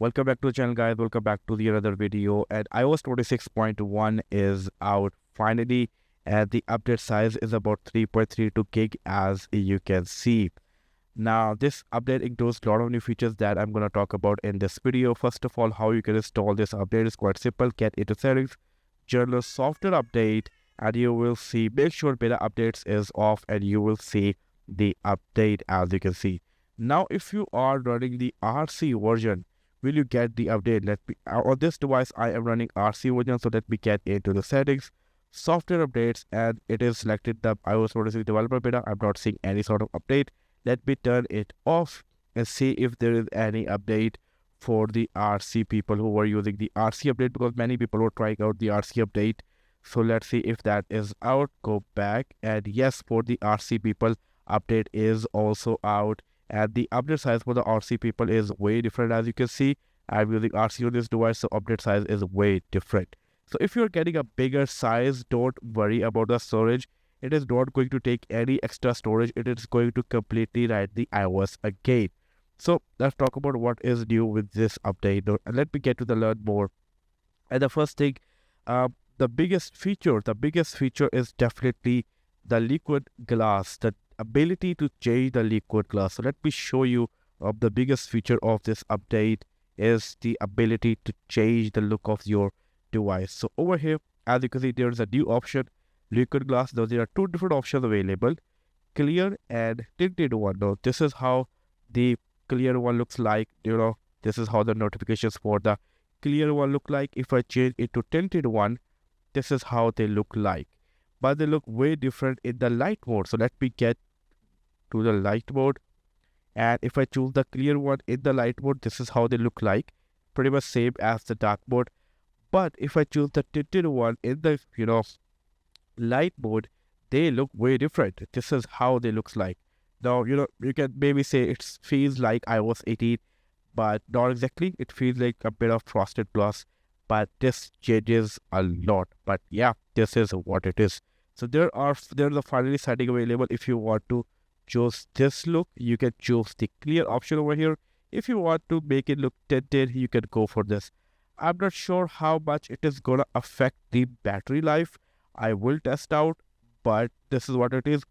Welcome back to the channel, guys. Welcome back to the another video. And iOS 26.1 is out finally, and the update size is about 3.32 gig, as you can see. Now, this update includes a lot of new features that I'm going to talk about in this video. First of all, how you can install this update is quite simple. Get into settings, general software update, and you will see, make sure beta updates is off, and you will see the update, as you can see. Now, if you are running the RC version, will you get the update? On this device, I am running RC version, so let me get into the settings, software updates, and it is selected the iOS 26 developer beta. I'm not seeing any sort of update. Let me turn it off and see if there is any update for the RC people who were using the RC update, because many people were trying out the RC update. So let's see if that is out. Go back, and yes, for the RC people, update is also out. And the update size for the RC people is way different. As you can see, I'm using RC on this device, so update size is way different. So if you're getting a bigger size, don't worry about the storage. It is not going to take any extra storage. It is going to completely write the iOS again. So let's talk about what is new with this update. And let me get to the learn more. And the first thing, the biggest feature is definitely the liquid glass, the ability to change the liquid glass. So let me show you the biggest feature of this update is the ability to change the look of your device. So over here, as you can see, there is a new option, liquid glass. Now there are two different options available, clear and tinted one. Now this is how the clear one looks like. This is how the notifications for the clear one look like. If I change it to tinted one, this is how they look like, but they look way different in the light mode. So let me get to the light mode, and if I choose the clear one in the light mode, this is how they look like, pretty much same as the dark mode. But if I choose the tinted one in the light mode, they look way different. This is how they looks like. Now you can maybe say it feels like iOS 18, but not exactly. It feels like a bit of frosted glass, but this changes a lot. But yeah, this is what it is. So there's a finally setting available. If you want to choose this look, you can choose the clear option over here. If you want to make it look tinted, you can go for this. I'm not sure how much it is gonna affect the battery life. I will test out, but this is what it is.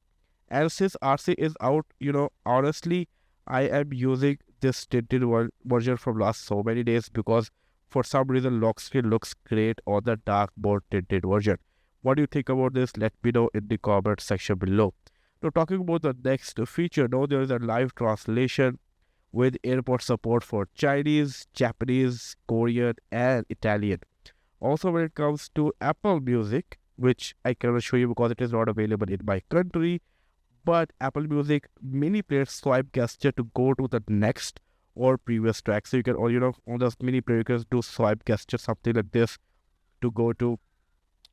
And since RC is out, honestly, I am using this tinted version from last so many days, because for some reason lock screen looks great on the dark mode tinted version. What do you think about this? Let me know in the comment section below. Now, talking about the next feature, now there is a live translation with airport support for Chinese, Japanese, Korean, and Italian. Also, when it comes to Apple Music, which I cannot show you because it is not available in my country, but Apple Music mini player swipe gesture to go to the next or previous track. So you can, on those mini player, you can do swipe gesture, something like this, to go to,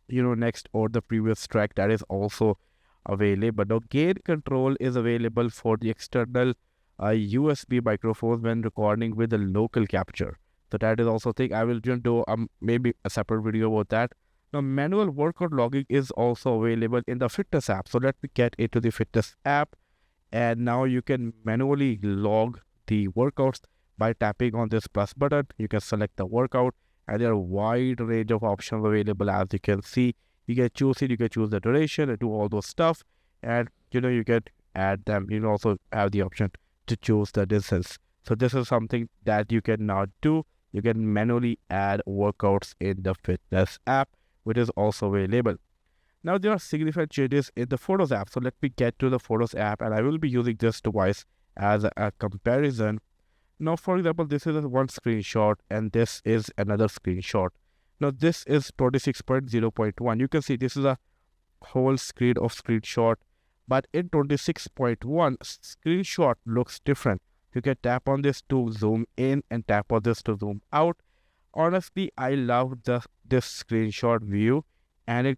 next or the previous track. That is also available. Now, gain control is available for the external USB microphones when recording with the local capture. So that is also a thing. I will just do maybe a separate video about that. Now, manual workout logging is also available in the fitness app. So let me get into the fitness app, and now you can manually log the workouts by tapping on this plus button. You can select the workout, and there are a wide range of options available. As you can see, you can choose it, you can choose the duration and do all those stuff, and you can add them. You can also have the option to choose the distance. So this is something that you can now do. You can manually add workouts in the fitness app, which is also available. Now there are significant changes in the Photos app. So let me get to the Photos app, and I will be using this device as a comparison. Now, for example, this is one screenshot, and this is another screenshot. Now this is 26.0.1. You can see this is a whole screen of screenshot, but in 26.1, screenshot looks different. You can tap on this to zoom in and tap on this to zoom out. Honestly, I love this screenshot view, and it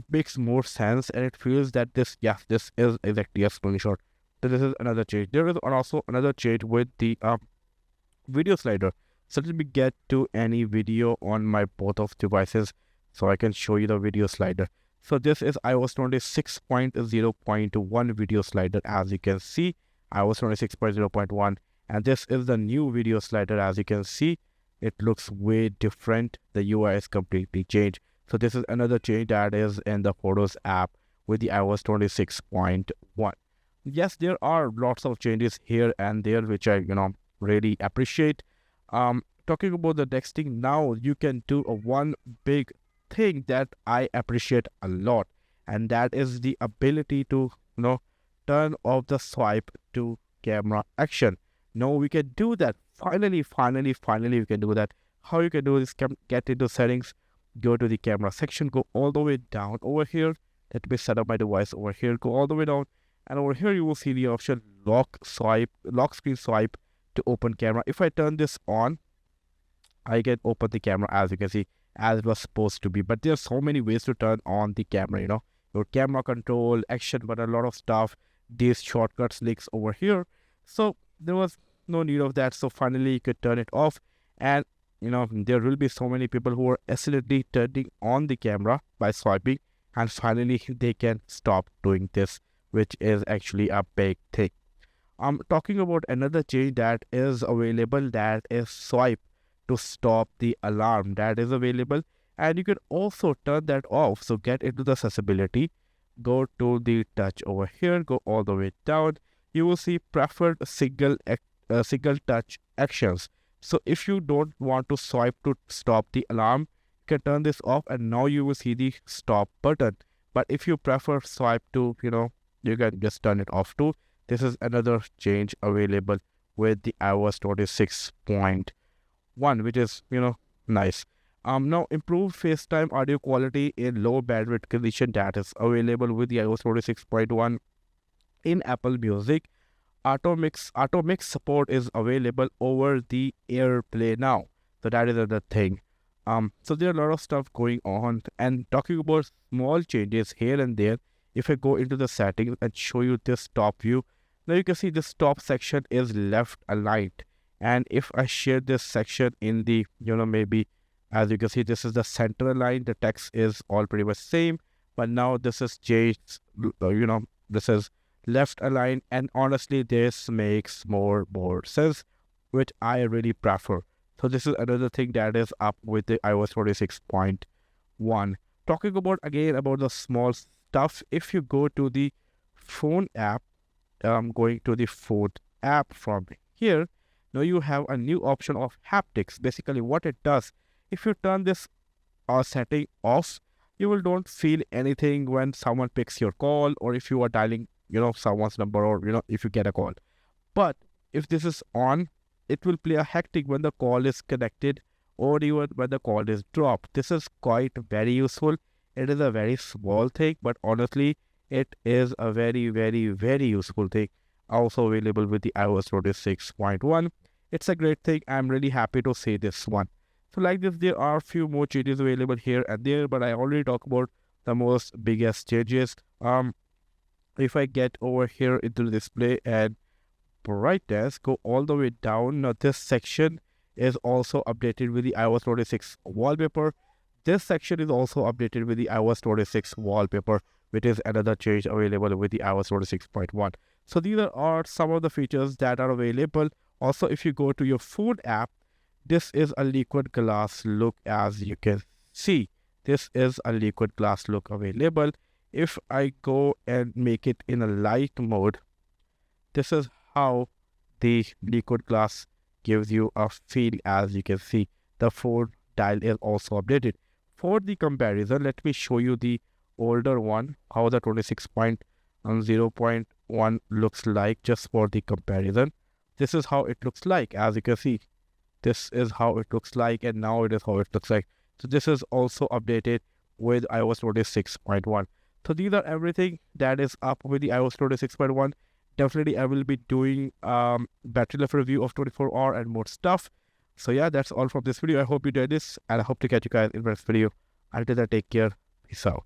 makes more sense, and it feels that this is exactly a screenshot. So this is another change. There is also another change with the video slider. So let me get to any video on my both of devices so I can show you the video slider. So this is iOS 26.0.1 video slider. As you can see, iOS 26.0.1, and this is the new video slider. As you can see, it looks way different. The UI is completely changed. So this is another change that is in the Photos app with the iOS 26.1. Yes, there are lots of changes here and there, which I really appreciate. Talking about the next thing, now you can do a one big thing that I appreciate a lot, and that is the ability to turn off the swipe to camera action. Now we can do that. Finally, we can do that. How you can do this? Get into settings, go to the camera section, go all the way down over here. Let me set up my device over here. Go all the way down, and over here you will see the option lock screen swipe to open camera. If I turn this on, I can open the camera, as you can see, as it was supposed to be. But there's so many ways to turn on the camera, your camera control, action, but a lot of stuff, these shortcuts links over here. So there was no need of that. So finally you could turn it off, and there will be so many people who are accidentally turning on the camera by swiping, and finally they can stop doing this, which is actually a big thing. I'm talking about another change that is available, that is swipe to stop the alarm. That is available, and you can also turn that off. So get into the accessibility, go to the touch over here, go all the way down. You will see preferred single touch actions. So if you don't want to swipe to stop the alarm, you can turn this off, and now you will see the stop button. But if you prefer swipe to, you can just turn it off too. This is another change available with the iOS 26.1, which is, nice. Now improved FaceTime audio quality in low bandwidth condition, that is available with the iOS 26.1 in Apple Music. Auto mix support is available over the AirPlay now. So that is another thing. So there are a lot of stuff going on, and talking about small changes here and there. If I go into the settings and show you this top view, now you can see this top section is left aligned. And if I share this section in the, maybe, as you can see, this is the center line. The text is all pretty much same, but now this is changed, this is left aligned, and honestly, this makes more sense, which I really prefer. So this is another thing that is up with the iOS 26.1. Talking about the small stuff, if you go to the phone app, going to the phone app from here, now you have a new option of haptics. Basically what it does, if you turn this setting off, you will don't feel anything when someone picks your call, or if you are dialing someone's number, or if you get a call. But if this is on, it will play a hectic when the call is connected, or even when the call is dropped. This is quite very useful. It is a very small thing, but honestly it is a very, very, very useful thing, also available with the iOS 26.1. It's a great thing. I'm really happy to see this one. So like this, there are a few more changes available here and there, but I already talked about the most biggest changes. If I get over here into the display and brightness, go all the way down. Now this section is also updated with the iOS 26 wallpaper. This section is also updated with the iOS 26 wallpaper, which is another change available with the iOS 26.1. So these are some of the features that are available. Also, if you go to your phone app, this is a liquid glass look, as you can see. This is a liquid glass look available. If I go and make it in a light mode, this is how the liquid glass gives you a feel. As you can see, the phone dial is also updated. For the comparison, let me show you the older one, how the 26.0.1 looks like, just for the comparison. This is how it looks like. As you can see, this is how it looks like, and now it is how it looks like. So this is also updated with iOS 26.1. So these are everything that is up with the iOS 26.1. Definitely I will be doing battery life review of 24-hour and more stuff. So yeah, that's all from this video. I hope you did this, and I hope to catch you guys in the next video. Until then, take care. Peace out.